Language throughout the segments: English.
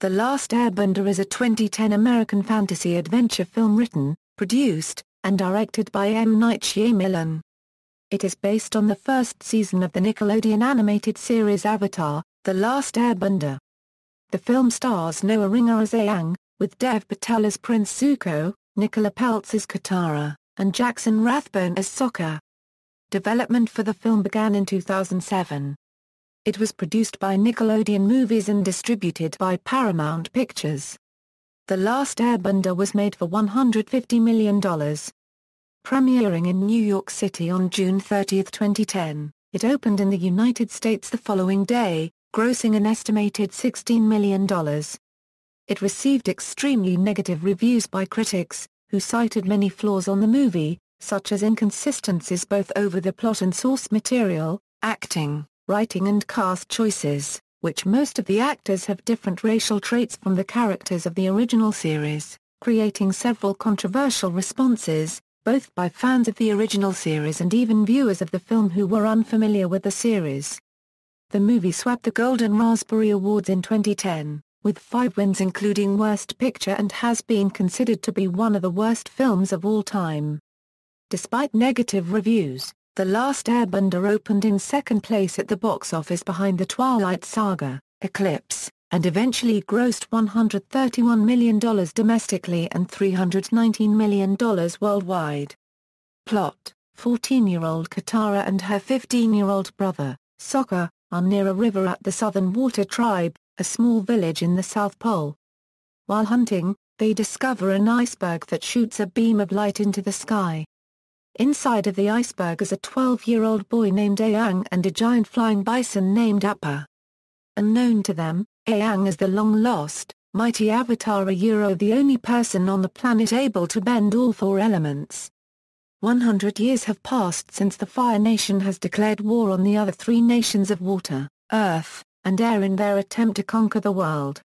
The Last Airbender is a 2010 American fantasy adventure film written, produced, and directed by M. Night Shyamalan. It is based on the first season of the Nickelodeon animated series Avatar, The Last Airbender. The film stars Noah Ringer as Aang, with Dev Patel as Prince Zuko, Nicola Peltz as Katara, and Jackson Rathbone as Sokka. Development for the film began in 2007. It was produced by Nickelodeon Movies and distributed by Paramount Pictures. The Last Airbender was made for $150 million. Premiering in New York City on June 30, 2010, it opened in the United States the following day, grossing an estimated $16 million. It received extremely negative reviews by critics, who cited many flaws on the movie, such as inconsistencies both over the plot and source material, acting, writing and cast choices, which most of the actors have different racial traits from the characters of the original series, creating several controversial responses, both by fans of the original series and even viewers of the film who were unfamiliar with the series. The movie swept the Golden Raspberry Awards in 2010, with 5 wins including Worst Picture, and has been considered to be one of the worst films of all time. Despite negative reviews, The Last Airbender opened in second place at the box office behind The Twilight Saga, Eclipse, and eventually grossed $131 million domestically and $319 million worldwide. Plot: 14-year-old Katara and her 15-year-old brother, Sokka, are near a river at the Southern Water Tribe, a small village in the South Pole. While hunting, they discover an iceberg that shoots a beam of light into the sky. Inside of the iceberg is a 12-year-old boy named Aang and a giant flying bison named Appa. Unknown to them, Aang is the long-lost, mighty Avatar, the only person on the planet able to bend all 4 elements. 100 years have passed since the Fire Nation has declared war on the other 3 nations of water, earth, and air in their attempt to conquer the world.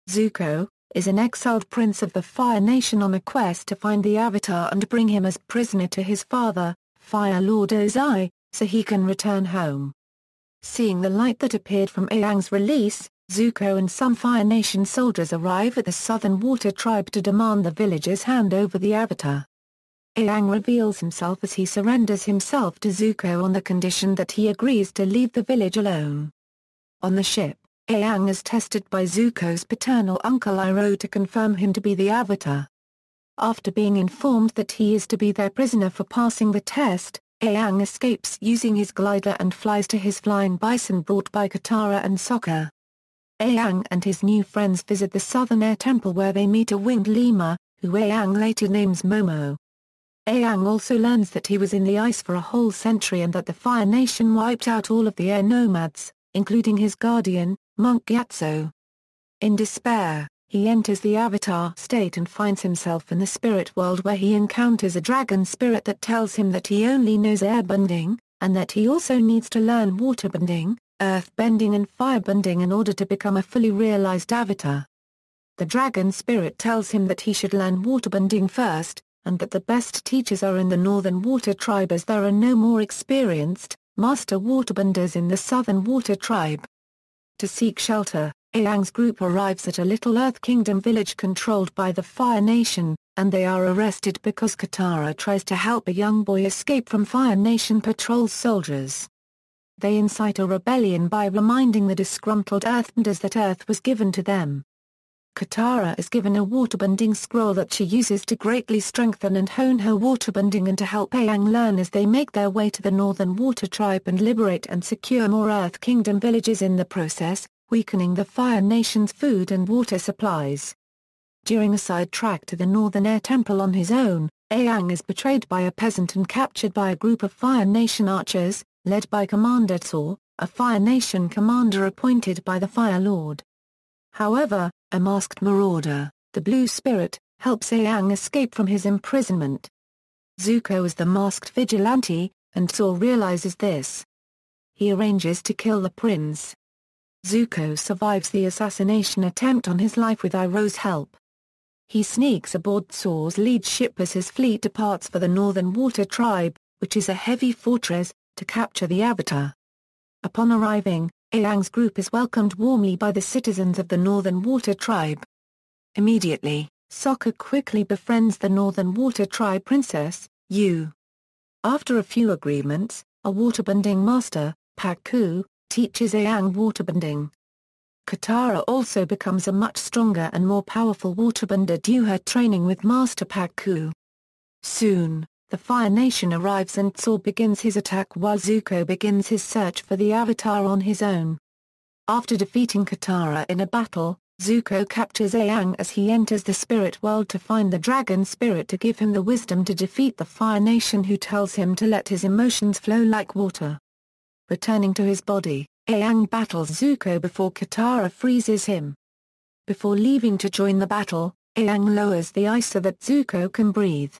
Zuko is an exiled prince of the Fire Nation on a quest to find the Avatar and bring him as prisoner to his father, Fire Lord Ozai, so he can return home. Seeing the light that appeared from Aang's release, Zuko and some Fire Nation soldiers arrive at the Southern Water Tribe to demand the villagers hand over the Avatar. Aang reveals himself as he surrenders himself to Zuko on the condition that he agrees to leave the village alone. On the ship, Aang is tested by Zuko's paternal uncle Iroh to confirm him to be the Avatar. After being informed that he is to be their prisoner for passing the test, Aang escapes using his glider and flies to his flying bison brought by Katara and Sokka. Aang and his new friends visit the Southern Air Temple where they meet a winged lemur, who Aang later names Momo. Aang also learns that he was in the ice for a whole century and that the Fire Nation wiped out all of the air nomads, including his guardian, Monk Gyatso. In despair, he enters the Avatar state and finds himself in the spirit world where he encounters a dragon spirit that tells him that he only knows airbending, and that he also needs to learn waterbending, earthbending and firebending in order to become a fully realized Avatar. The dragon spirit tells him that he should learn waterbending first, and that the best teachers are in the Northern Water Tribe as there are no more experienced, master waterbenders in the Southern Water Tribe. To seek shelter, Aang's group arrives at a little Earth Kingdom village controlled by the Fire Nation, and they are arrested because Katara tries to help a young boy escape from Fire Nation patrol soldiers. They incite a rebellion by reminding the disgruntled Earthbenders that Earth was given to them. Katara is given a waterbending scroll that she uses to greatly strengthen and hone her waterbending and to help Aang learn as they make their way to the Northern Water Tribe and liberate and secure more Earth Kingdom villages in the process, weakening the Fire Nation's food and water supplies. During a side track to the Northern Air Temple on his own, Aang is betrayed by a peasant and captured by a group of Fire Nation archers, led by Commander Tsaw, a Fire Nation commander appointed by the Fire Lord. However, a masked marauder, the Blue Spirit, helps Aang escape from his imprisonment. Zuko is the masked vigilante, and Tsaw realizes this. He arranges to kill the prince. Zuko survives the assassination attempt on his life with Iroh's help. He sneaks aboard Tsaw's lead ship as his fleet departs for the Northern Water Tribe, which is a heavy fortress, to capture the Avatar. Upon arriving, Aang's group is welcomed warmly by the citizens of the Northern Water Tribe. Immediately, Sokka quickly befriends the Northern Water Tribe princess, Yu. After a few agreements, a waterbending master, Pak-Ku, teaches Aang waterbending. Katara also becomes a much stronger and more powerful waterbender due her training with Master Pak-Ku. Soon, the Fire Nation arrives and Tsaw begins his attack while Zuko begins his search for the Avatar on his own. After defeating Katara in a battle, Zuko captures Aang as he enters the spirit world to find the dragon spirit to give him the wisdom to defeat the Fire Nation, who tells him to let his emotions flow like water. Returning to his body, Aang battles Zuko before Katara freezes him. Before leaving to join the battle, Aang lowers the ice so that Zuko can breathe.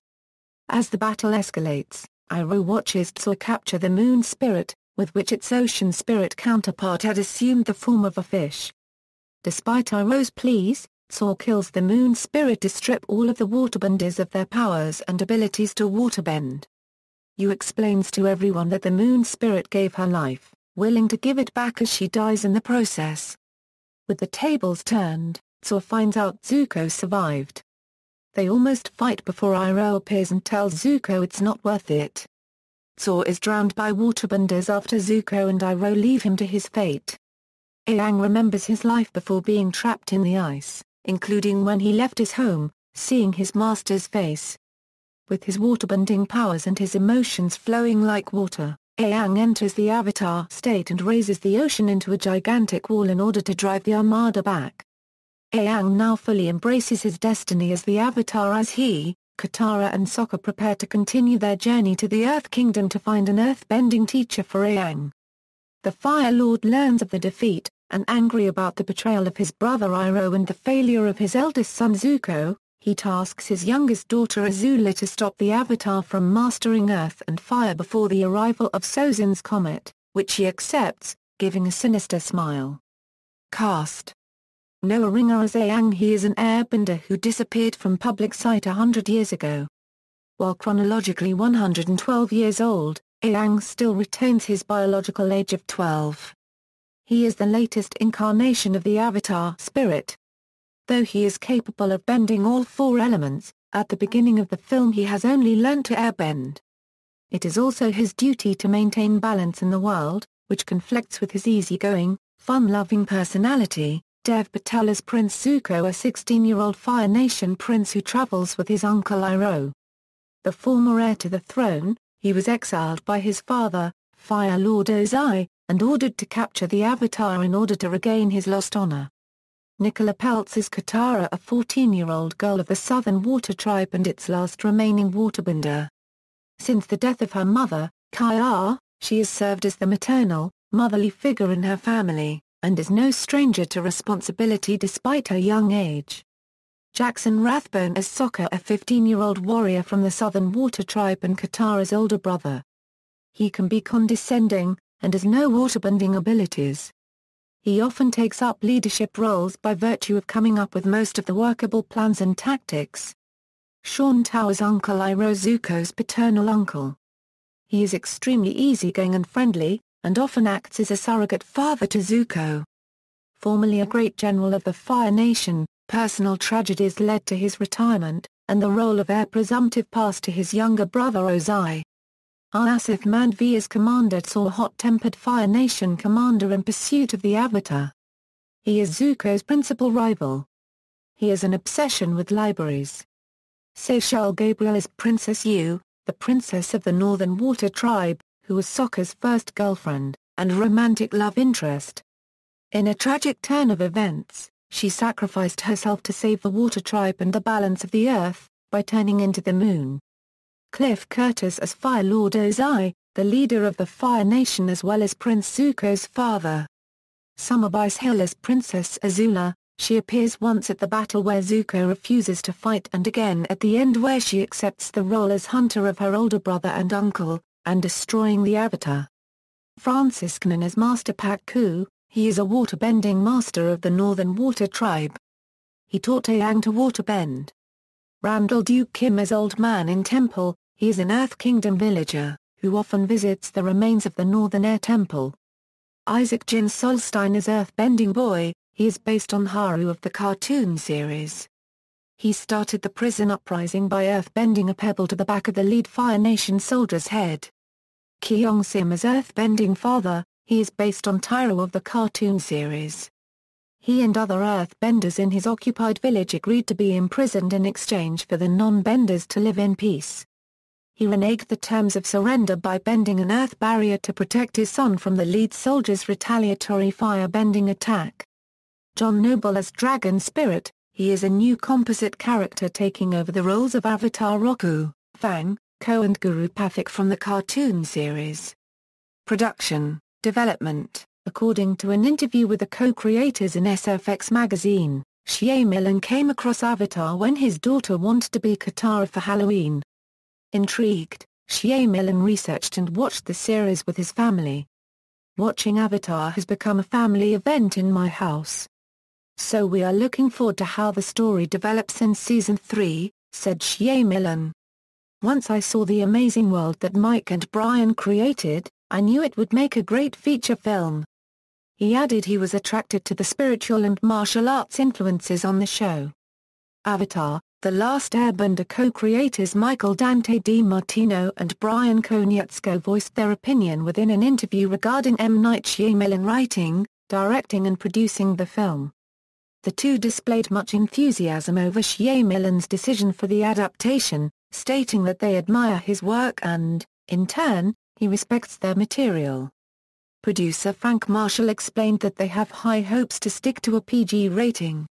As the battle escalates, Iroh watches Tsaw capture the moon spirit, with which its ocean spirit counterpart had assumed the form of a fish. Despite Iroh's pleas, Tsaw kills the moon spirit to strip all of the waterbenders of their powers and abilities to waterbend. Yu explains to everyone that the moon spirit gave her life, willing to give it back as she dies in the process. With the tables turned, Tsaw finds out Zuko survived. They almost fight before Iroh appears and tells Zuko it's not worth it. Tsaw is drowned by waterbenders after Zuko and Iroh leave him to his fate. Aang remembers his life before being trapped in the ice, including when he left his home, seeing his master's face. With his waterbending powers and his emotions flowing like water, Aang enters the Avatar state and raises the ocean into a gigantic wall in order to drive the Armada back. Aang now fully embraces his destiny as the Avatar as he, Katara and Sokka prepare to continue their journey to the Earth Kingdom to find an earthbending teacher for Aang. The Fire Lord learns of the defeat, and angry about the betrayal of his brother Iroh and the failure of his eldest son Zuko, he tasks his youngest daughter Azula to stop the Avatar from mastering Earth and Fire before the arrival of Sozin's comet, which she accepts, giving a sinister smile. Cast: Noah Ringer as Aang. He is an airbender who disappeared from public sight 100 years ago. While chronologically 112 years old, Aang still retains his biological age of 12. He is the latest incarnation of the Avatar spirit. Though he is capable of bending all four elements, at the beginning of the film he has only learnt to airbend. It is also his duty to maintain balance in the world, which conflicts with his easygoing, fun-loving personality. Dev Patel as Prince Zuko, a 16-year-old Fire Nation prince who travels with his uncle Iroh. The former heir to the throne, he was exiled by his father, Fire Lord Ozai, and ordered to capture the Avatar in order to regain his lost honor. Nicola Peltz is Katara, a 14-year-old girl of the Southern Water Tribe and its last remaining waterbender. Since the death of her mother, Kya, she has served as the maternal, motherly figure in her family, and is no stranger to responsibility despite her young age. Jackson Rathbone as Sokka, a 15-year-old warrior from the Southern Water Tribe and Katara's older brother. He can be condescending, and has no waterbending abilities. He often takes up leadership roles by virtue of coming up with most of the workable plans and tactics. Sean Tower's uncle Iroh, Zuko's paternal uncle. He is extremely easygoing and friendly, and often acts as a surrogate father to Zuko. Formerly a great general of the Fire Nation, personal tragedies led to his retirement, and the role of heir presumptive passed to his younger brother Ozai. Asif Mandvi as Commander Tsaw, a hot-tempered Fire Nation commander in pursuit of the Avatar. He is Zuko's principal rival. He has an obsession with libraries. Seychelle Gabriel as Princess Yu, the princess of the Northern Water Tribe, who was Sokka's first girlfriend, and romantic love interest. In a tragic turn of events, she sacrificed herself to save the Water Tribe and the balance of the Earth, by turning into the Moon. Cliff Curtis as Fire Lord Ozai, the leader of the Fire Nation as well as Prince Zuko's father. Summer Bryce Hill as Princess Azula, she appears once at the battle where Zuko refuses to fight and again at the end where she accepts the role as hunter of her older brother and uncle, and destroying the Avatar. Francis Knan as Master Pak-Ku, he is a waterbending master of the Northern Water Tribe. He taught Aang to waterbend. Randall Duke Kim as Old Man in Temple, he is an Earth Kingdom villager, who often visits the remains of the Northern Air Temple. Isaac Jin Solstein as Earthbending Boy. He is based on Haru of the cartoon series. He started the prison uprising by earthbending a pebble to the back of the lead Fire Nation soldier's head. Kyung-sim as Earthbending Father. He is based on Tyro of the cartoon series. He and other earthbenders in his occupied village agreed to be imprisoned in exchange for the non-benders to live in peace. He reneged the terms of surrender by bending an earth barrier to protect his son from the lead soldier's retaliatory fire-bending attack. John Noble as Dragon Spirit. He is a new composite character taking over the roles of Avatar Roku, Fang, Ko and Guru Pathik from the cartoon series. Production, development. According to an interview with the co-creators in SFX magazine, Shyamalan came across Avatar when his daughter wanted to be Katara for Halloween. Intrigued, Shyamalan researched and watched the series with his family. Watching Avatar has become a family event in my house. So we are looking forward to how the story develops in Season 3, said Shyamalan. Once I saw the amazing world that Mike and Brian created, I knew it would make a great feature film. He added he was attracted to the spiritual and martial arts influences on the show. Avatar, The Last Airbender co-creators Michael Dante DiMartino and Brian Konietzko voiced their opinion within an interview regarding M. Night Shyamalan writing, directing and producing the film. The two displayed much enthusiasm over Shyamalan's decision for the adaptation, stating that they admire his work and, in turn, he respects their material. Producer Frank Marshall explained that they have high hopes to stick to a PG rating.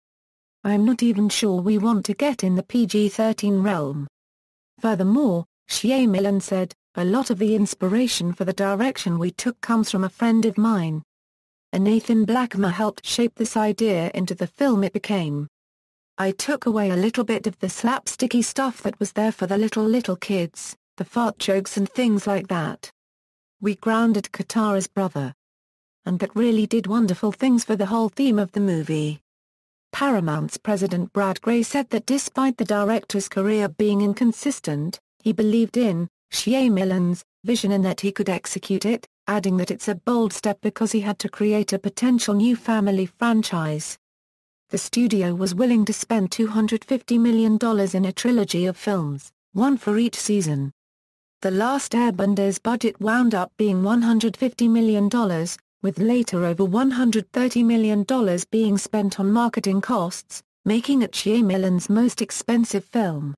I'm not even sure we want to get in the PG-13 realm. Furthermore, Shyamalan said, a lot of the inspiration for the direction we took comes from a friend of mine. And Nathan Blackmer helped shape this idea into the film it became. I took away a little bit of the slapsticky stuff that was there for the little kids, the fart jokes and things like that. We grounded Katara's brother. And that really did wonderful things for the whole theme of the movie. Paramount's president Brad Gray said that despite the director's career being inconsistent, he believed in Shyamalan's vision and that he could execute it, adding that it's a bold step because he had to create a potential new family franchise. The studio was willing to spend $250 million in a trilogy of films, one for each season. The Last Airbender's budget wound up being $150 million, with later over $130 million being spent on marketing costs, making it Shyamalan's most expensive film.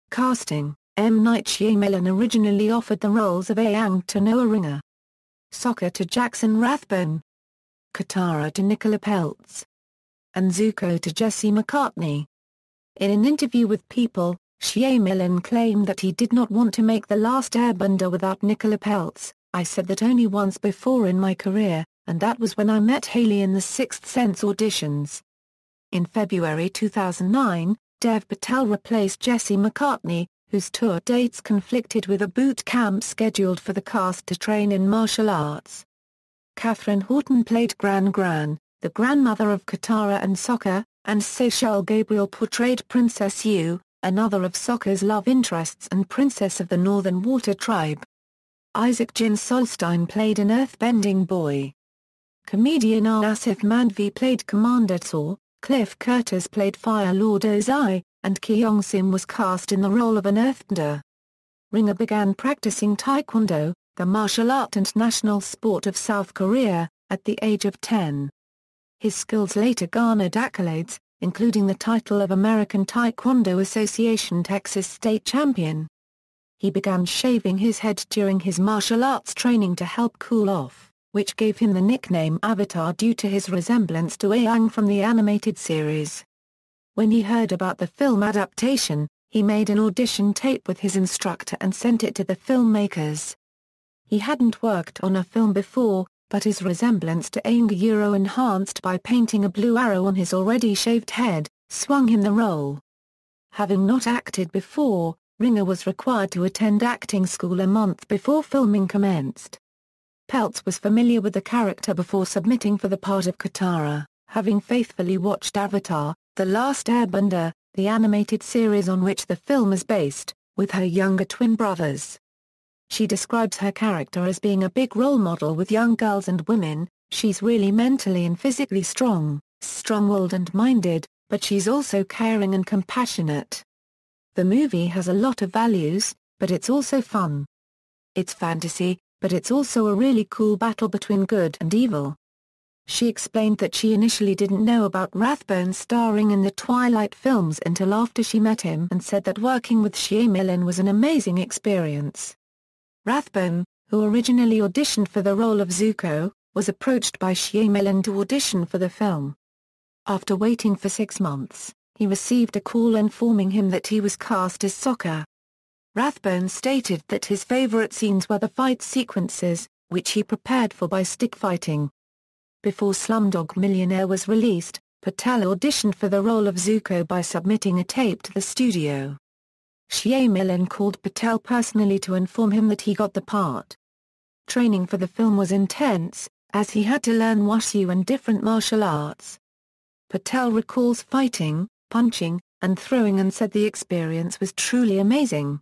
Casting: M. Night Shyamalan originally offered the roles of Aang to Noah Ringer, Sokka to Jackson Rathbone, Katara to Nicola Peltz, and Zuko to Jesse McCartney. In an interview with People, Shyamalan claimed that he did not want to make The Last Airbender without Nicola Peltz. I said that only once before in my career, and that was when I met Haley in the Sixth Sense auditions. In February 2009, Dev Patel replaced Jesse McCartney, whose tour dates conflicted with a boot camp scheduled for the cast to train in martial arts. Catherine Horton played Gran, the grandmother of Katara and Sokka, and Seychelle Gabriel portrayed Princess Yu, another of Sokka's love interests and princess of the Northern Water Tribe. Isaac Jin Solstein played an earthbending boy. Comedian Asif Mandvi played Commander Tor, Cliff Curtis played Fire Lord Ozai, and Kyung-sim was cast in the role of an earthbender. Ringer began practicing Taekwondo, the martial art and national sport of South Korea, at the age of 10. His skills later garnered accolades, including the title of American Taekwondo Association Texas State Champion. He began shaving his head during his martial arts training to help cool off, which gave him the nickname Avatar due to his resemblance to Aang from the animated series. When he heard about the film adaptation, he made an audition tape with his instructor and sent it to the filmmakers. He hadn't worked on a film before, but his resemblance to Aang, enhanced by painting a blue arrow on his already shaved head, swung him the role. Having not acted before, Ringer was required to attend acting school a month before filming commenced. Peltz was familiar with the character before submitting for the part of Katara, having faithfully watched Avatar: The Last Airbender, the animated series on which the film is based, with her younger twin brothers. She describes her character as being a big role model with young girls and women, She's really mentally and physically strong, strong-willed and minded, but she's also caring and compassionate. The movie has a lot of values, but it's also fun. It's fantasy, but it's also a really cool battle between good and evil. She explained that she initially didn't know about Rathbone starring in the Twilight films until after she met him, and said that working with Shyamalan was an amazing experience. Rathbone, who originally auditioned for the role of Zuko, was approached by Shyamalan to audition for the film. After waiting for 6 months, he received a call informing him that he was cast as Sokka. Rathbone stated that his favorite scenes were the fight sequences, which he prepared for by stick fighting. Before Slumdog Millionaire was released, Patel auditioned for the role of Zuko by submitting a tape to the studio. Shyamalan called Patel personally to inform him that he got the part. Training for the film was intense, as he had to learn wushu and different martial arts. Patel recalls fighting, punching, and throwing and said the experience was truly amazing.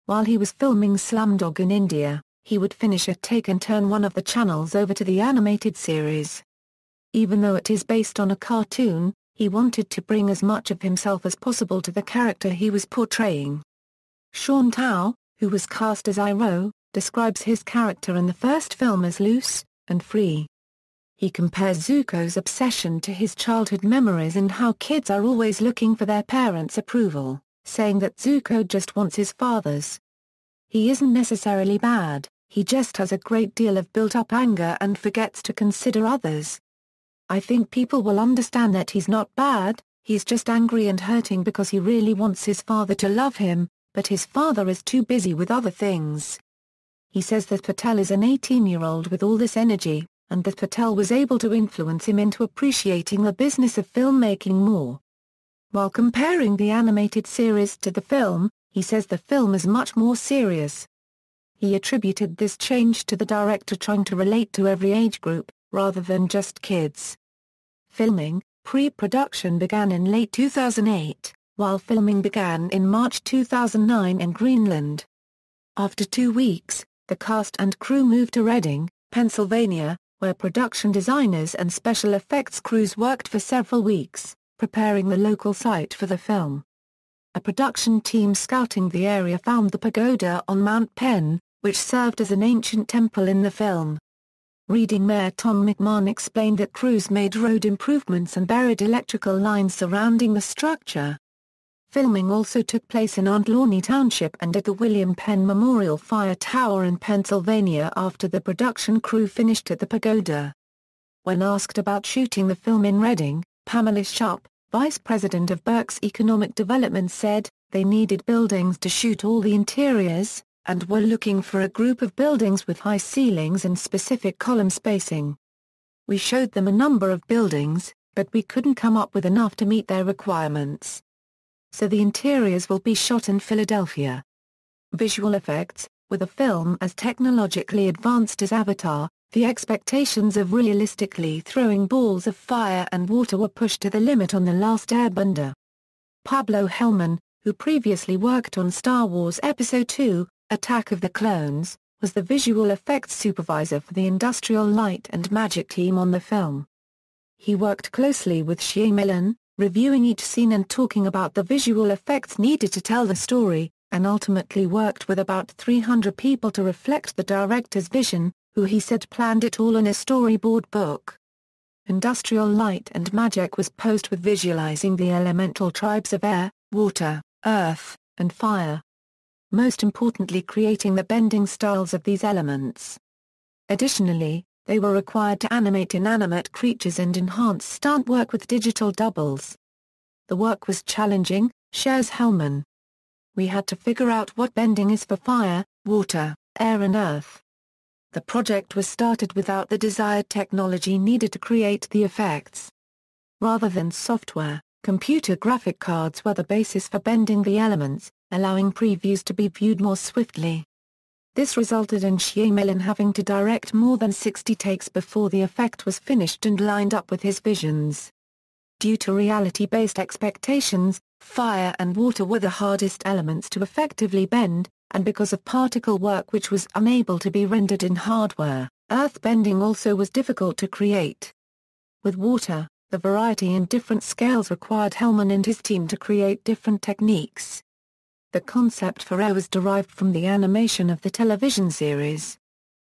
While he was filming Slumdog in India, he would finish a take and turn one of the channels over to the animated series. Even though it is based on a cartoon, he wanted to bring as much of himself as possible to the character he was portraying. Sean Tao, who was cast as Iroh, describes his character in the first film as loose and free. He compares Zuko's obsession to his childhood memories and how kids are always looking for their parents' approval, saying that Zuko just wants his father's. He isn't necessarily bad, he just has a great deal of built-up anger and forgets to consider others. I think people will understand that he's not bad, he's just angry and hurting because he really wants his father to love him, but his father is too busy with other things. He says that Patel is an 18-year-old with all this energy, and that Patel was able to influence him into appreciating the business of filmmaking more. While comparing the animated series to the film, he says the film is much more serious. He attributed this change to the director trying to relate to every age group, rather than just kids. Filming, pre-production began in late 2008, while filming began in March 2009 in Greenland. After 2 weeks, the cast and crew moved to Reading, Pennsylvania, where production designers and special effects crews worked for several weeks, preparing the local site for the film. A production team scouting the area found the pagoda on Mount Penn, which served as an ancient temple in the film. Reading Mayor Tom McMahon explained that crews made road improvements and buried electrical lines surrounding the structure. Filming also took place in Aunt Lawney Township and at the William Penn Memorial Fire Tower in Pennsylvania after the production crew finished at the pagoda. When asked about shooting the film in Reading, Pamela Sharp, vice president of Berks Economic Development, said, "They needed buildings to shoot all the interiors, and were looking for a group of buildings with high ceilings and specific column spacing. We showed them a number of buildings, but we couldn't come up with enough to meet their requirements. So the interiors will be shot in Philadelphia." Visual effects. With a film as technologically advanced as Avatar, the expectations of realistically throwing balls of fire and water were pushed to the limit on The Last Airbender. Pablo Hellman, who previously worked on Star Wars Episode II, Attack of the Clones, was the visual effects supervisor for the Industrial Light and Magic team on the film. He worked closely with Shyamalan, reviewing each scene and talking about the visual effects needed to tell the story, and ultimately worked with about 300 people to reflect the director's vision, who he said planned it all in a storyboard book. Industrial Light and Magic was posed with visualizing the elemental tribes of air, water, earth, and fire. Most importantly, creating the bending styles of these elements. Additionally, they were required to animate inanimate creatures and enhance stunt work with digital doubles. The work was challenging, shares Hellman. We had to figure out what bending is for fire, water, air and earth. The project was started without the desired technology needed to create the effects. Rather than software, computer graphic cards were the basis for bending the elements, allowing previews to be viewed more swiftly. This resulted in Shyamalan having to direct more than 60 takes before the effect was finished and lined up with his visions. Due to reality-based expectations, fire and water were the hardest elements to effectively bend, and because of particle work which was unable to be rendered in hardware, Earthbending also was difficult to create. With water, the variety and different scales required Hellman and his team to create different techniques. The concept for air was derived from the animation of the television series.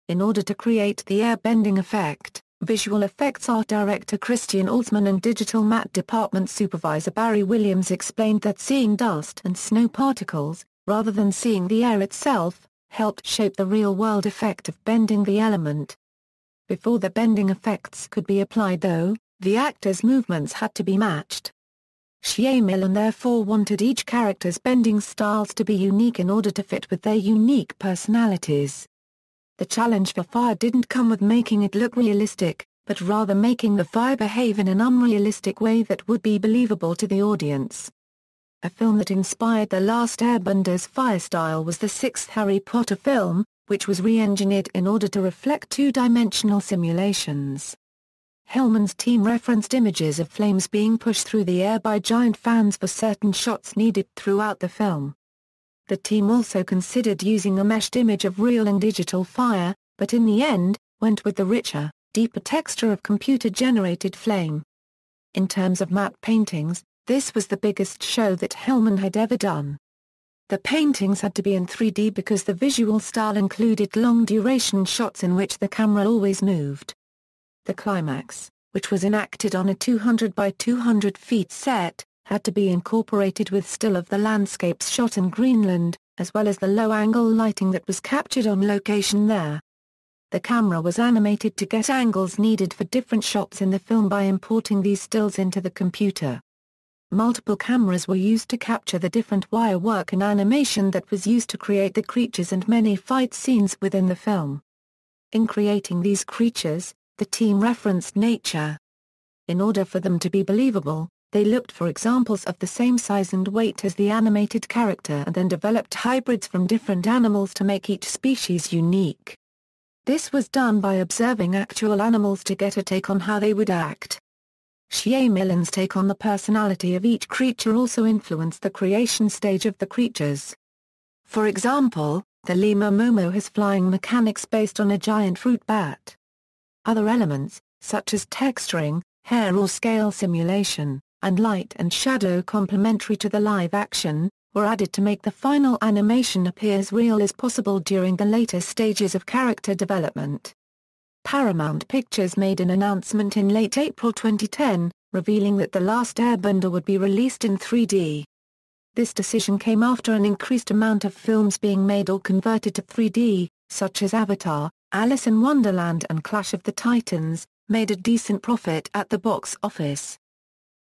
In order to create the air-bending effect, visual effects art director Christian Alsman and digital matte department supervisor Barry Williams explained that seeing dust and snow particles, rather than seeing the air itself, helped shape the real-world effect of bending the element. Before the bending effects could be applied though, the actors' movements had to be matched. Shyamalan therefore wanted each character's bending styles to be unique in order to fit with their unique personalities. The challenge for fire didn't come with making it look realistic, but rather making the fire behave in an unrealistic way that would be believable to the audience. A film that inspired The Last Airbender's fire style was the sixth Harry Potter film, which was re-engineered in order to reflect two-dimensional simulations. Hellman's team referenced images of flames being pushed through the air by giant fans for certain shots needed throughout the film. The team also considered using a meshed image of real and digital fire, but in the end, went with the richer, deeper texture of computer-generated flame. In terms of matte paintings, this was the biggest show that Hellman had ever done. The paintings had to be in 3D because the visual style included long-duration shots in which the camera always moved. The climax, which was enacted on a 200 by 200 feet set, had to be incorporated with still of the landscapes shot in Greenland, as well as the low-angle lighting that was captured on location there. The camera was animated to get angles needed for different shots in the film by importing these stills into the computer. Multiple cameras were used to capture the different wire work and animation that was used to create the creatures and many fight scenes within the film. In creating these creatures, the team referenced nature. In order for them to be believable, they looked for examples of the same size and weight as the animated character and then developed hybrids from different animals to make each species unique. This was done by observing actual animals to get a take on how they would act. Shyamalan's take on the personality of each creature also influenced the creation stage of the creatures. For example, the lemur Momo has flying mechanics based on a giant fruit bat. Other elements, such as texturing, hair or scale simulation, and light and shadow complementary to the live action, were added to make the final animation appear as real as possible during the later stages of character development. Paramount Pictures made an announcement in late April 2010, revealing that The Last Airbender would be released in 3D. This decision came after an increased amount of films being made or converted to 3D, such as Avatar, Alice in Wonderland and Clash of the Titans, made a decent profit at the box office.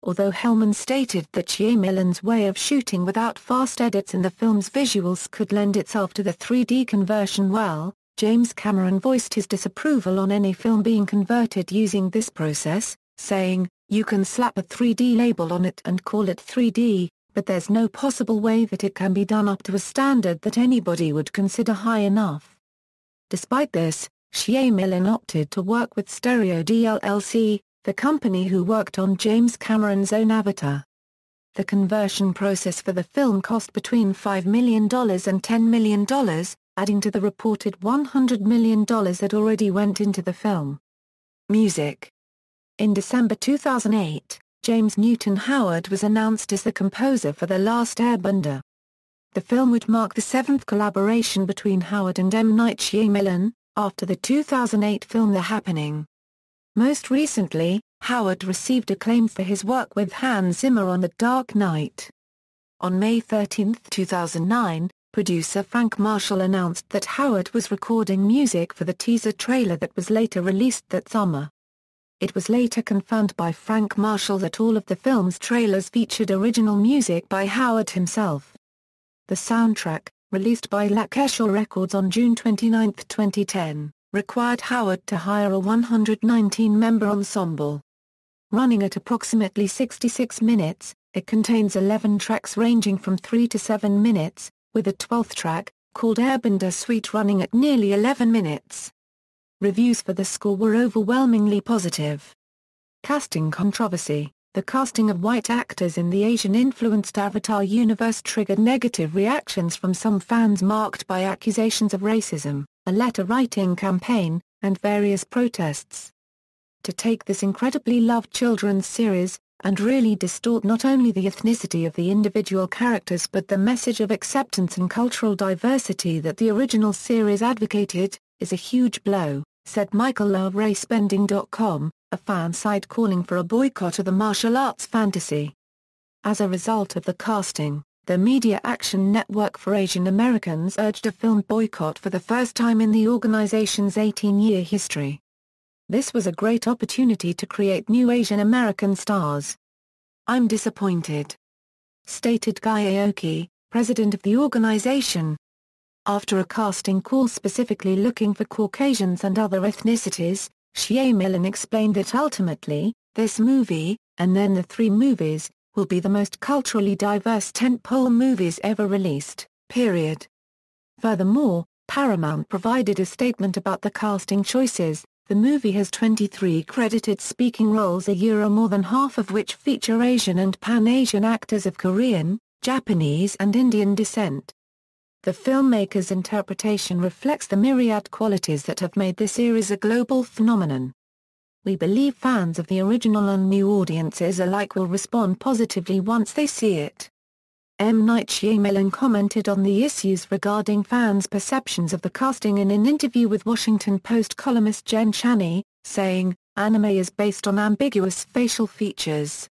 Although Hellman stated that Shyamalan's way of shooting without fast edits in the film's visuals could lend itself to the 3D conversion well, James Cameron voiced his disapproval on any film being converted using this process, saying, "You can slap a 3D label on it and call it 3D, but there's no possible way that it can be done up to a standard that anybody would consider high enough." Despite this, Shyamalan opted to work with Stereo D LLC, the company who worked on James Cameron's own Avatar. The conversion process for the film cost between $5 million and $10 million, adding to the reported $100 million that already went into the film. Music. In December 2008, James Newton Howard was announced as the composer for The Last Airbender. The film would mark the seventh collaboration between Howard and M. Night Shyamalan, after the 2008 film The Happening. Most recently, Howard received acclaim for his work with Hans Zimmer on The Dark Knight. On May 13, 2009, producer Frank Marshall announced that Howard was recording music for the teaser trailer that was later released that summer. It was later confirmed by Frank Marshall that all of the film's trailers featured original music by Howard himself. The soundtrack, released by Lakeshore Records on June 29, 2010, required Howard to hire a 119-member ensemble. Running at approximately 66 minutes, it contains 11 tracks ranging from 3 to 7 minutes, with a 12th track, called Airbender Suite running at nearly 11 minutes. Reviews for the score were overwhelmingly positive. Casting controversy. The casting of white actors in the Asian-influenced Avatar universe triggered negative reactions from some fans marked by accusations of racism. A letter-writing campaign, and various protests. To take this incredibly loved children's series, and really distort not only the ethnicity of the individual characters but the message of acceptance and cultural diversity that the original series advocated, is a huge blow, said Michael of RaceBending.com, a fan site calling for a boycott of the martial arts fantasy. As a result of the casting, the Media Action Network for Asian Americans urged a film boycott for the first time in the organization's 18-year history. This was a great opportunity to create new Asian American stars. "I'm disappointed," stated Guy Aoki, president of the organization. After a casting call specifically looking for Caucasians and other ethnicities, Shyamalan explained that ultimately, this movie, and then the 3 movies, will be the most culturally diverse tentpole movies ever released, period. Furthermore, Paramount provided a statement about the casting choices. The movie has 23 credited speaking roles more than half of which feature Asian and Pan-Asian actors of Korean, Japanese and Indian descent. The filmmaker's interpretation reflects the myriad qualities that have made this series a global phenomenon. "We believe fans of the original and new audiences alike will respond positively once they see it." M. Night Shyamalan commented on the issues regarding fans' perceptions of the casting in an interview with Washington Post columnist Jen Chaney, saying, "Anime is based on ambiguous facial features.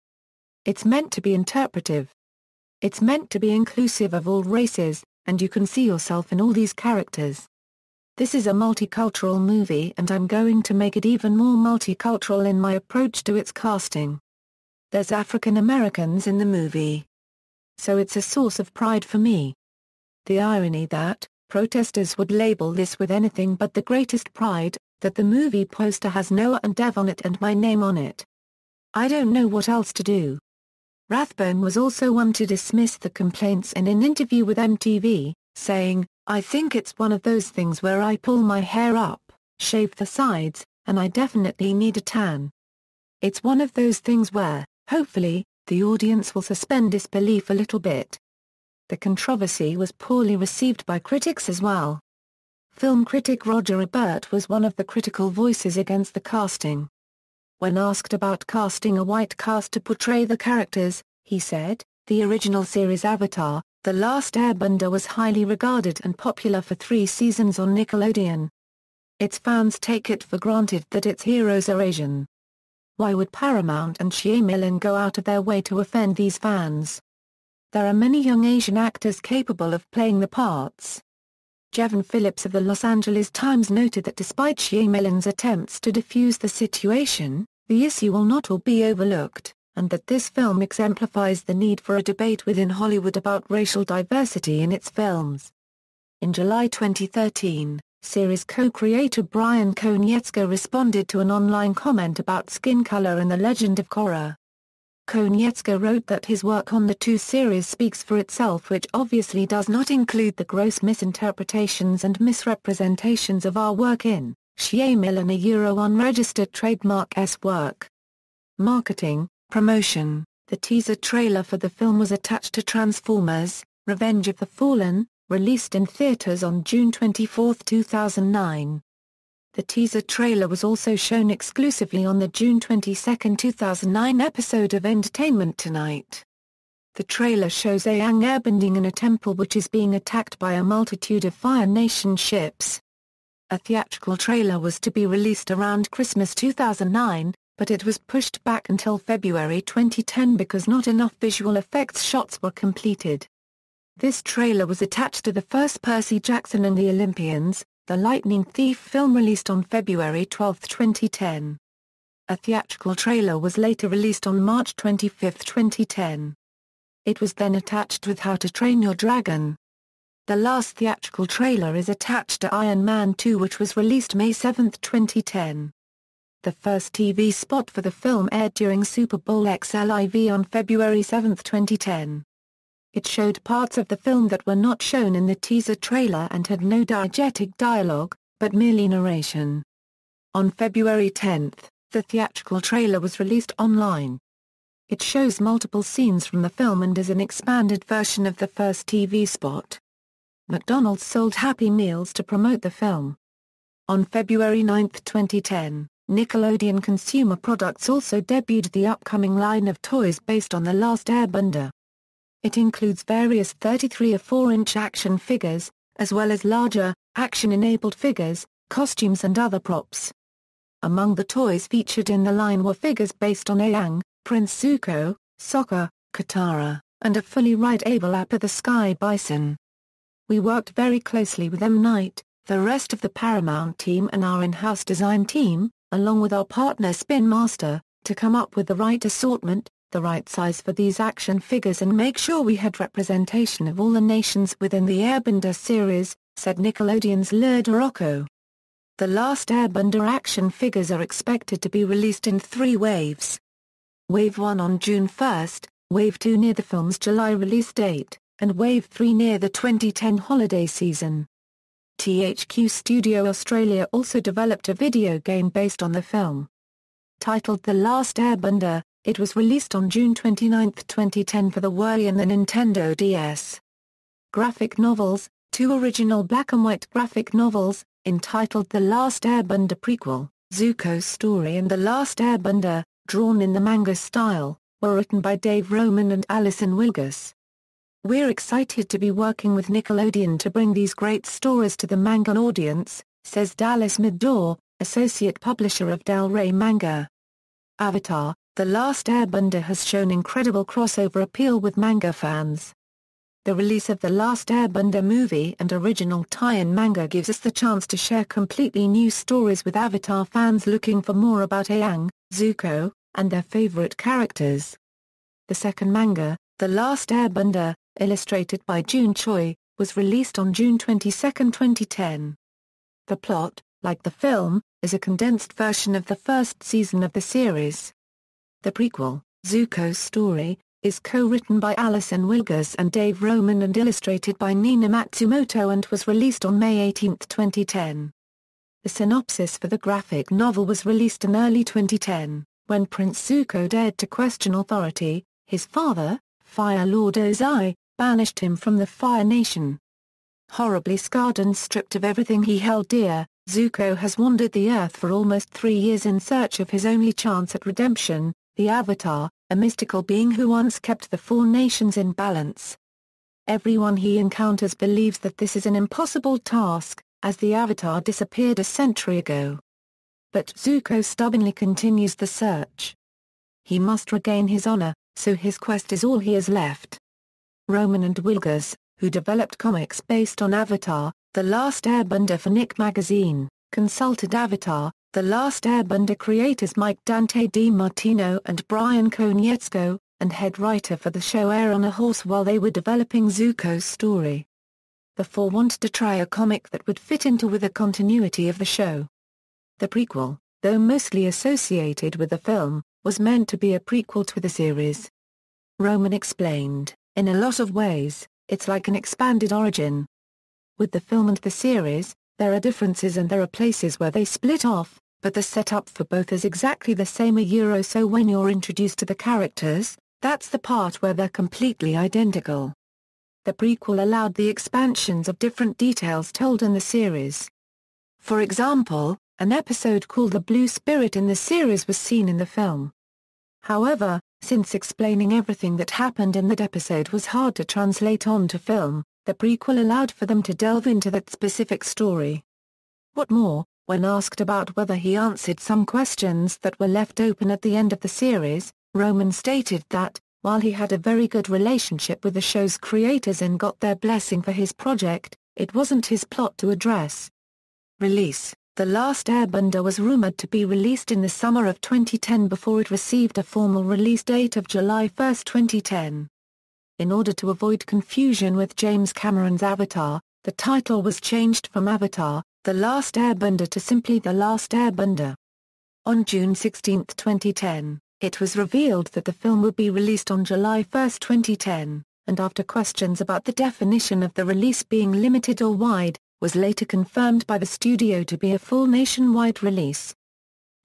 It's meant to be interpretive. It's meant to be inclusive of all races, and you can see yourself in all these characters. This is a multicultural movie and I'm going to make it even more multicultural in my approach to its casting. There's African Americans in the movie. So it's a source of pride for me." The irony that, protesters would label this with anything but the greatest pride, that the movie poster has Noah and Dev on it and my name on it. "I don't know what else to do." Rathbone was also one to dismiss the complaints in an interview with MTV, saying, "I think it's one of those things where I pull my hair up, shave the sides, and I definitely need a tan. It's one of those things where, hopefully, the audience will suspend disbelief a little bit." The controversy was poorly received by critics as well. Film critic Roger Ebert was one of the critical voices against the casting. When asked about casting a white cast to portray the characters, he said, "The original series Avatar, The Last Airbender was highly regarded and popular for 3 seasons on Nickelodeon. Its fans take it for granted that its heroes are Asian. Why would Paramount and Shyamalan go out of their way to offend these fans? There are many young Asian actors capable of playing the parts." Jevon Phillips of the Los Angeles Times noted that despite Shyamalan's attempts to defuse the situation, the issue will not all be overlooked, and that this film exemplifies the need for a debate within Hollywood about racial diversity in its films. In July 2013, series co-creator Brian Konietzko responded to an online comment about skin color and the legend of Korra. Konietzko wrote that his work on the 2 series speaks for itself, which obviously does not include the gross misinterpretations and misrepresentations of our work in Shyamalan unregistered trademark S work. Marketing, promotion. The teaser trailer for the film was attached to Transformers: Revenge of the Fallen, released in theaters on June 24, 2009. The teaser trailer was also shown exclusively on the June 22, 2009 episode of Entertainment Tonight. The trailer shows Aang airbending in a temple which is being attacked by a multitude of Fire Nation ships. A theatrical trailer was to be released around Christmas 2009, but it was pushed back until February 2010 because not enough visual effects shots were completed. This trailer was attached to the first Percy Jackson and the Olympians, the Lightning Thief film released on February 12, 2010. A theatrical trailer was later released on March 25, 2010. It was then attached with How to Train Your Dragon. The last theatrical trailer is attached to Iron Man 2, which was released May 7, 2010. The first TV spot for the film aired during Super Bowl XLIV on February 7, 2010. It showed parts of the film that were not shown in the teaser trailer and had no diegetic dialogue, but merely narration. On February 10, the theatrical trailer was released online. It shows multiple scenes from the film and is an expanded version of the first TV spot. McDonald's sold Happy Meals to promote the film. On February 9, 2010, Nickelodeon Consumer Products also debuted the upcoming line of toys based on The Last Airbender. It includes various 33 or 4-inch action figures, as well as larger, action-enabled figures, costumes and other props. Among the toys featured in the line were figures based on Aang, Prince Zuko, Sokka, Katara, and a fully rideable Appa the Sky Bison. We worked very closely with M. Night, the rest of the Paramount team and our in-house design team, along with our partner Spin Master, to come up with the right assortment, the right size for these action figures and make sure we had representation of all the nations within the Airbender series, said Nickelodeon's Lourdes Rocco. The Last Airbender action figures are expected to be released in 3 waves. Wave 1 on June 1, Wave 2 near the film's July release date, and Wave 3 near the 2010 holiday season. THQ Studio Australia also developed a video game based on the film. Titled The Last Airbender, it was released on June 29, 2010 for the Wii and the Nintendo DS. Graphic novels, 2 original black-and-white graphic novels, entitled The Last Airbender Prequel, Zuko's Story and The Last Airbender, drawn in the manga style, were written by Dave Roman and Alison Wilgus. "We're excited to be working with Nickelodeon to bring these great stories to the manga audience," says Dallas Middaugh, associate publisher of Del Rey Manga. Avatar, The Last Airbender has shown incredible crossover appeal with manga fans. The release of The Last Airbender movie and original tie-in manga gives us the chance to share completely new stories with Avatar fans looking for more about Aang, Zuko, and their favorite characters. The second manga, The Last Airbender, illustrated by June Choi, was released on June 22, 2010. The plot, like the film, is a condensed version of the first season of the series. The prequel, Zuko's Story, is co-written by Alison Wilgus and Dave Roman and illustrated by Nina Matsumoto and was released on May 18, 2010. The synopsis for the graphic novel was released in early 2010, when Prince Zuko dared to question authority. His father, Fire Lord Ozai, banished him from the Fire Nation. Horribly scarred and stripped of everything he held dear, Zuko has wandered the Earth for almost 3 years in search of his only chance at redemption, the Avatar, a mystical being who once kept the 4 nations in balance. Everyone he encounters believes that this is an impossible task, as the Avatar disappeared a century ago. But Zuko stubbornly continues the search. He must regain his honor, so his quest is all he has left. Roman and Wilgus, who developed comics based on Avatar, The Last Airbender for Nick Magazine, consulted Avatar, The Last Airbender creators Mike Dante DiMartino and Brian Konietzko, and head writer for the show Air on a Horse while they were developing Zuko's story. The 4 wanted to try a comic that would fit into with the continuity of the show. The prequel, though mostly associated with the film, was meant to be a prequel to the series. Roman explained, "In a lot of ways, it's like an expanded origin. With the film and the series, there are differences and there are places where they split off, but the setup for both is exactly the same so when you're introduced to the characters, that's the part where they're completely identical." The prequel allowed the expansions of different details told in the series. For example, an episode called The Blue Spirit in the series was seen in the film. However, since explaining everything that happened in that episode was hard to translate onto film, the prequel allowed for them to delve into that specific story. What more, when asked about whether he answered some questions that were left open at the end of the series, Roman stated that, while he had a very good relationship with the show's creators and got their blessing for his project, it wasn't his plot to address. Release: The Last Airbender was rumored to be released in the summer of 2010 before it received a formal release date of July 1, 2010. In order to avoid confusion with James Cameron's Avatar, the title was changed from Avatar, The Last Airbender to simply The Last Airbender. On June 16, 2010, it was revealed that the film would be released on July 1, 2010, and after questions about the definition of the release being limited or wide, was later confirmed by the studio to be a full nationwide release.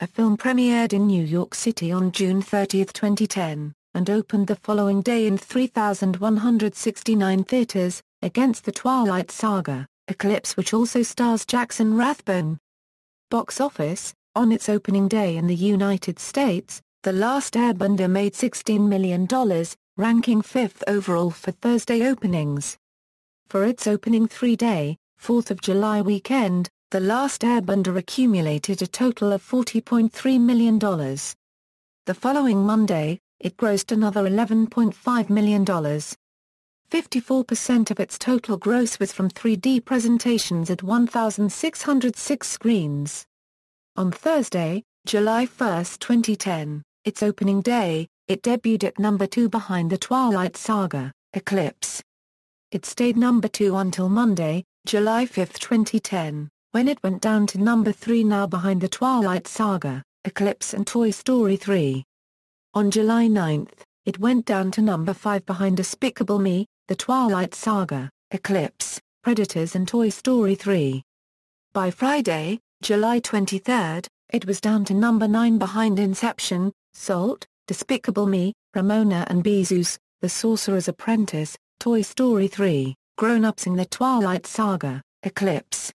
A film premiered in New York City on June 30, 2010, and opened the following day in 3,169 theaters, against The Twilight Saga, Eclipse which also stars Jackson Rathbone. box office. On its opening day in the United States, The Last Airbender made $16 million, ranking 5th overall for Thursday openings. For its opening three-day, 4th of July weekend, The Last Airbender accumulated a total of $40.3 million. The following Monday, it grossed another $11.5 million. 54% of its total gross was from 3D presentations at 1,606 screens. On Thursday, July 1, 2010, its opening day, it debuted at number 2 behind The Twilight Saga, Eclipse. It stayed number 2 until Monday, July 5, 2010, when it went down to number 3 now behind The Twilight Saga, Eclipse and Toy Story 3. On July 9, it went down to number 5 behind Despicable Me, The Twilight Saga, Eclipse, Predators and Toy Story 3. By Friday, July 23, it was down to number 9 behind Inception, Salt, Despicable Me, Ramona and Beezus, The Sorcerer's Apprentice, Toy Story 3, Grown Ups in The Twilight Saga, Eclipse.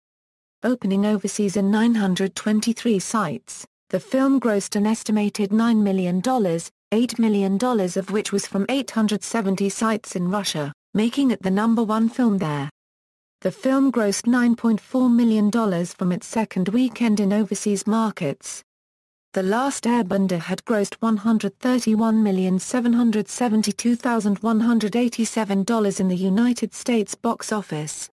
Opening overseas in 923 sites, the film grossed an estimated $9 million, $8 million of which was from 870 sites in Russia, making it the number 1 film there. The film grossed $9.4 million from its second weekend in overseas markets. The Last Airbender had grossed $131,772,187 in the United States box office.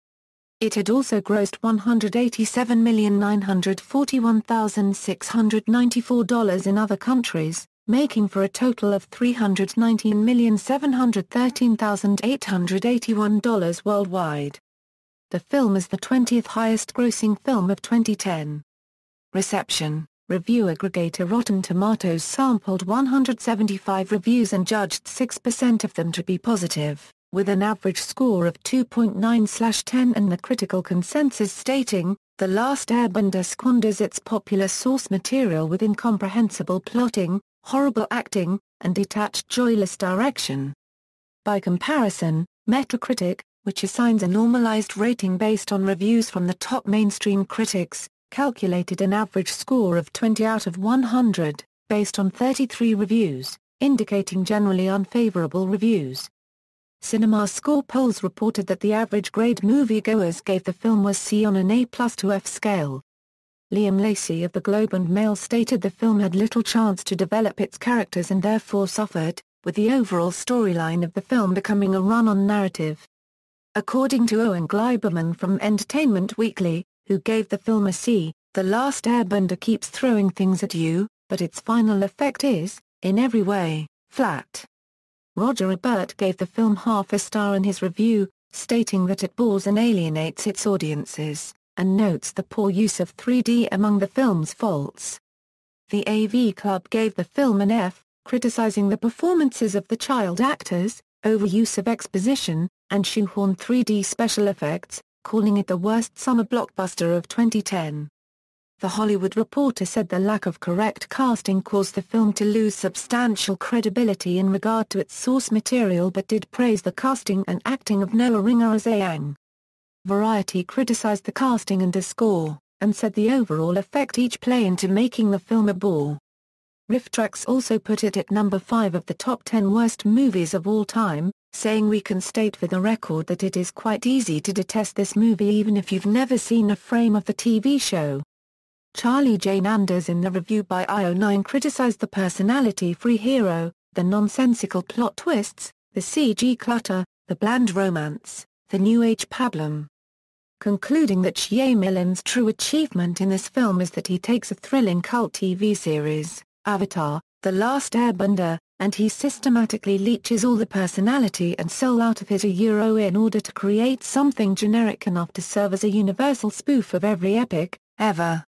It had also grossed $187,941,694 in other countries, making for a total of $319,713,881 worldwide. The film is the 20th highest-grossing film of 2010. Reception. Review aggregator Rotten Tomatoes sampled 175 reviews and judged 6% of them to be positive, with an average score of 2.9/10 and the critical consensus stating, "The Last Airbender squanders its popular source material with incomprehensible plotting, horrible acting, and detached joyless direction." By comparison, Metacritic, which assigns a normalized rating based on reviews from the top mainstream critics, calculated an average score of 20 out of 100, based on 33 reviews, indicating generally unfavorable reviews. Cinema Score polls reported that the average grade moviegoers gave the film was C on an A+ to F scale. Liam Lacey of the Globe and Mail stated the film had little chance to develop its characters and therefore suffered, with the overall storyline of the film becoming a run-on narrative. According to Owen Gleiberman from Entertainment Weekly, who gave the film a C, The Last Airbender keeps throwing things at you, but its final effect is, in every way, flat. Roger Ebert gave the film half a star in his review, stating that it bores and alienates its audiences, and notes the poor use of 3D among the film's faults. The AV Club gave the film an F, criticizing the performances of the child actors, overuse of exposition, and shoehorned 3D special effects, calling it the worst summer blockbuster of 2010. The Hollywood Reporter said the lack of correct casting caused the film to lose substantial credibility in regard to its source material but did praise the casting and acting of Noah Ringer as Aang. Variety criticized the casting and the score, and said the overall effect each play into making the film a bore. RiffTrax also put it at number 5 of the top 10 worst movies of all time, saying we can state for the record that it is quite easy to detest this movie even if you've never seen a frame of the TV show. Charlie Jane Anders in the review by IO9 criticized the personality-free hero, the nonsensical plot twists, the CG clutter, the bland romance, the New Age pablum. Concluding that Shyamalan's true achievement in this film is that he takes a thrilling cult TV series, Avatar, The Last Airbender, and he systematically leeches all the personality and soul out of it in order to create something generic enough to serve as a universal spoof of every epic, ever.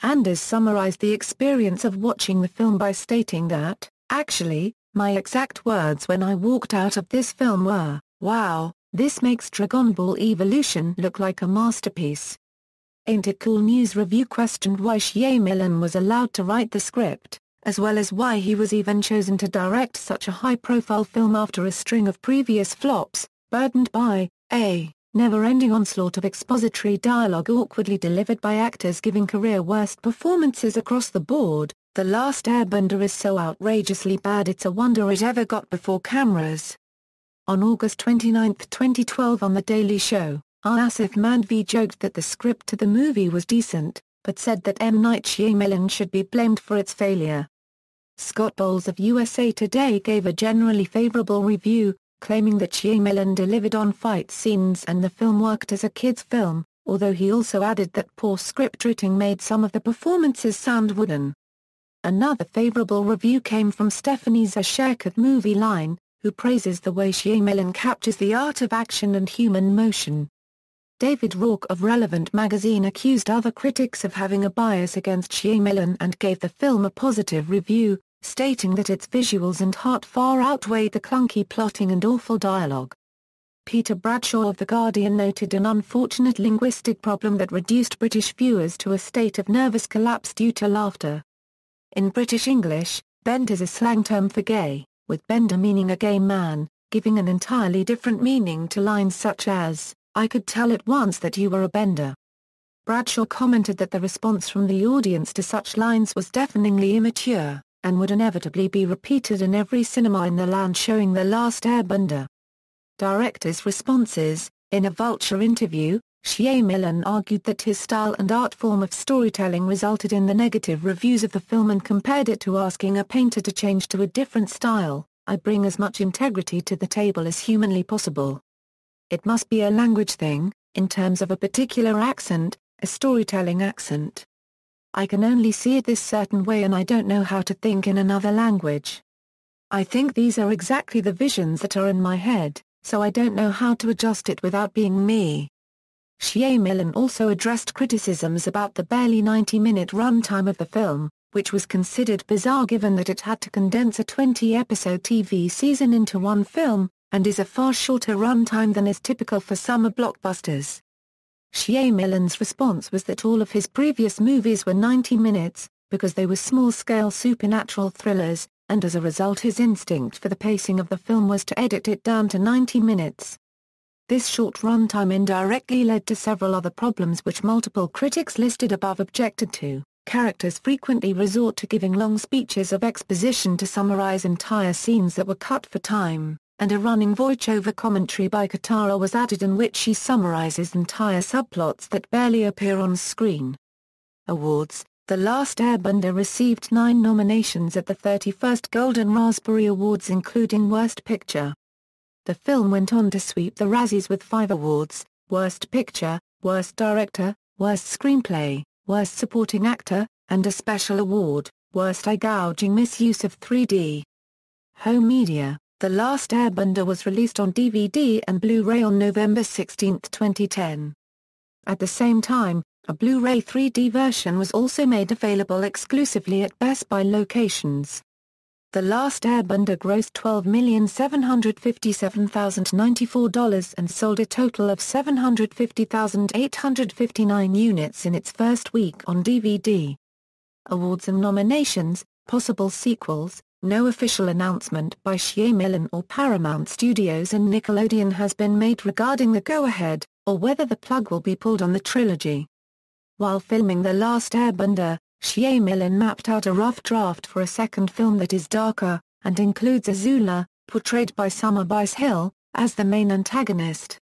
Anders summarized the experience of watching the film by stating that, "Actually, my exact words when I walked out of this film were, 'Wow, this makes Dragon Ball Evolution look like a masterpiece.'" Ain't It Cool News Review questioned why Shyamalan was allowed to write the script, as well as why he was even chosen to direct such a high-profile film after a string of previous flops, burdened by, A. never-ending onslaught of expository dialogue awkwardly delivered by actors giving career-worst performances across the board, The Last Airbender is so outrageously bad it's a wonder it ever got before cameras. On August 29, 2012 on The Daily Show, Asif Mandvi joked that the script to the movie was decent, but said that M. Night Shyamalan should be blamed for its failure. Scott Bowles of USA Today gave a generally favorable review, claiming that Shyamalan delivered on fight scenes and the film worked as a kid's film, although he also added that poor script writing made some of the performances sound wooden. Another favorable review came from Stephanie Zashek at Movie Line, who praises the way Shyamalan captures the art of action and human motion. David Rourke of Relevant magazine accused other critics of having a bias against Shyamalan and gave the film a positive review, stating that its visuals and heart far outweighed the clunky plotting and awful dialogue. Peter Bradshaw of The Guardian noted an unfortunate linguistic problem that reduced British viewers to a state of nervous collapse due to laughter. In British English, bend is a slang term for gay, with bender meaning a gay man, giving an entirely different meaning to lines such as, "I could tell at once that you were a bender." Bradshaw commented that the response from the audience to such lines was deafeningly immature, and would inevitably be repeated in every cinema in the land showing The Last Airbender. Directors' responses. In a Vulture interview, Shyamalan argued that his style and art form of storytelling resulted in the negative reviews of the film and compared it to asking a painter to change to a different style. "I bring as much integrity to the table as humanly possible. It must be a language thing, in terms of a particular accent, a storytelling accent. I can only see it this certain way and I don't know how to think in another language. I think these are exactly the visions that are in my head, so I don't know how to adjust it without being me." Shyamalan also addressed criticisms about the barely 90-minute runtime of the film, which was considered bizarre given that it had to condense a 20-episode TV season into one film, and is a far shorter runtime than is typical for summer blockbusters. Shyamalan's response was that all of his previous movies were 90 minutes, because they were small-scale supernatural thrillers, and as a result his instinct for the pacing of the film was to edit it down to 90 minutes. This short runtime indirectly led to several other problems which multiple critics listed above objected to. Characters frequently resort to giving long speeches of exposition to summarize entire scenes that were cut for time, and a running voice-over commentary by Katara was added in which she summarizes entire subplots that barely appear on screen. Awards. The Last Airbender received 9 nominations at the 31st Golden Raspberry Awards including Worst Picture. The film went on to sweep the Razzies with 5 awards: Worst Picture, Worst Director, Worst Screenplay, Worst Supporting Actor, and a special award, Worst Eye-Gouging Misuse of 3D. Home media. The Last Airbender was released on DVD and Blu-ray on November 16, 2010. At the same time, a Blu-ray 3D version was also made available exclusively at Best Buy locations. The Last Airbender grossed $12,757,094 and sold a total of 750,859 units in its first week on DVD. Awards and nominations, possible sequels. No official announcement by Shyamalan or Paramount Studios and Nickelodeon has been made regarding the go-ahead, or whether the plug will be pulled on the trilogy. While filming The Last Airbender, Shyamalan mapped out a rough draft for a second film that is darker, and includes Azula, portrayed by Summer Bice Hill, as the main antagonist.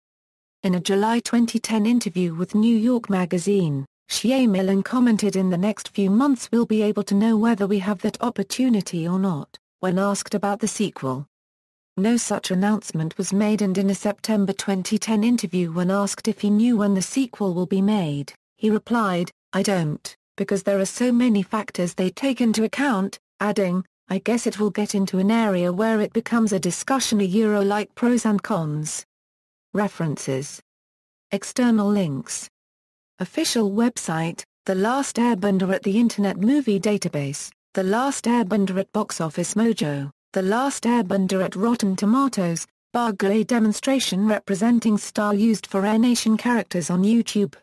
In a July 2010 interview with New York Magazine, Shyamalan commented, "In the next few months we'll be able to know whether we have that opportunity or not," when asked about the sequel. No such announcement was made, and in a September 2010 interview when asked if he knew when the sequel will be made, he replied, "I don't, because there are so many factors they take into account," adding, "I guess it will get into an area where it becomes a discussion like pros and cons." References. External links. Official website, The Last Airbender at the Internet Movie Database, The Last Airbender at Box Office Mojo, The Last Airbender at Rotten Tomatoes, Bargley demonstration representing style used for Air Nation characters on YouTube.